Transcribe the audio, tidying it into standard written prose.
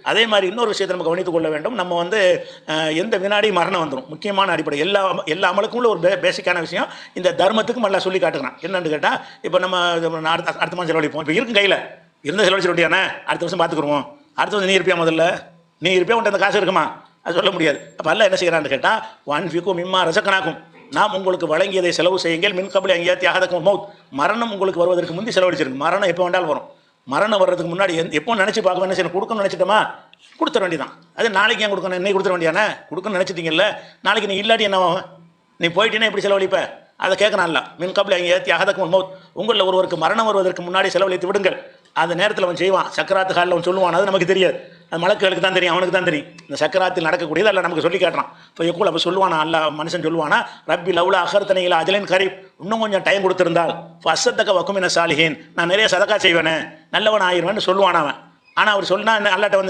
அதே மாதிரி இன்னொரு விஷயத்தை நம்ம கவனித்துக் கொள்ள வேண்டும். நம்ம வந்து எந்த வினாடி மரணம் வந்துடும். முக்கியமான அடிப்படை எல்லா அமலுக்கும் உள்ள ஒரு பேசிக்கான விஷயம் இந்த தர்மத்துக்கும் நல்லா சொல்லி காட்டுகிறான். என்னன்னு கேட்டால், இப்போ நம்ம அடுத்த மாதம் செலவழிப்போம். இப்போ இருக்கும் கையில் இருந்த செலவழிச்சு விட்டியானே, அடுத்த வருஷம் பார்த்துக்குருவோம். அடுத்த வருஷம் நீ இருப்பியா? முதல்ல நீ இருப்பியா? உன்ட்ட அந்த காசு இருக்குமா? அது சொல்ல முடியாது. அப்போ அல்ல என்ன செய்கிறான்னு கேட்டால், ஒன் ஃபிக்கும் மிம்மா ரசக்கனாக்கும், நாம் உங்களுக்கு வழங்கியதை செலவு செய்யுங்கள். மின் கபலி அங்கேயா தியாகதக்கும் மௌத், மரணம் உங்களுக்கு வருவதற்கு முந்தி செலவழிச்சிருக்கு. மரணம் எப்போ வேண்டாலும் வரும். மரணம் வர்றதுக்கு முன்னாடி எப்போ நினச்சி பார்க்க என்ன செய்யணும்? கொடுக்கணும்னு நினச்சிட்டோமா, கொடுத்துட வேண்டியதான். அது நாளைக்கு ஏன் கொடுக்கணும்? இன்னைக்கு கொடுத்துட வேண்டியானே. கொடுக்கணும்னு நினச்சிட்டிங்கல்ல, நாளைக்கு நீ இல்லாட்டி என்ன ஆகும்? நீ போயிட்டீங்கன்னா எப்படி செலவழிப்ப? அதை கேட்கணும். இல்லை மின் கபலி அங்கே தியாகதக்கும் மௌத், உங்களில் ஒருவருக்கு மரணம் வருவதற்கு முன்னாடி செலவழித்து விடுங்கள். அந்த நேரத்தில் அவன் செய்வான். சக்கராத்து காலில் அவன் சொல்லுவான். அது நமக்கு தெரியாது. அது மலக்குகளுக்கு தான் தெரியும், அவனுக்கு தான் தெரியும். இந்த சக்கராத்தில் நடக்கக்கூடியது அல்ல நமக்கு சொல்லி காட்டுறான். இப்போ எக்கூல் அப்போ சொல்லுவானா, அல்ல மனுஷன் சொல்லுவானா, ரப்பி லவ்லா அகர்த்தனையில் அஜலின் கரீப், இன்னும் கொஞ்சம் டைம் கொடுத்துருந்தால் ஃபஸ்ஸத்தக்க வக்குமின சாலிஹீன், நான் நிறைய சதக்கா செய்வேனே, நல்லவன் ஆயிடுவேன்னு சொல்லுவான் அவன். ஆனால் அவர் சொன்னா அல்லாட்ட வந்து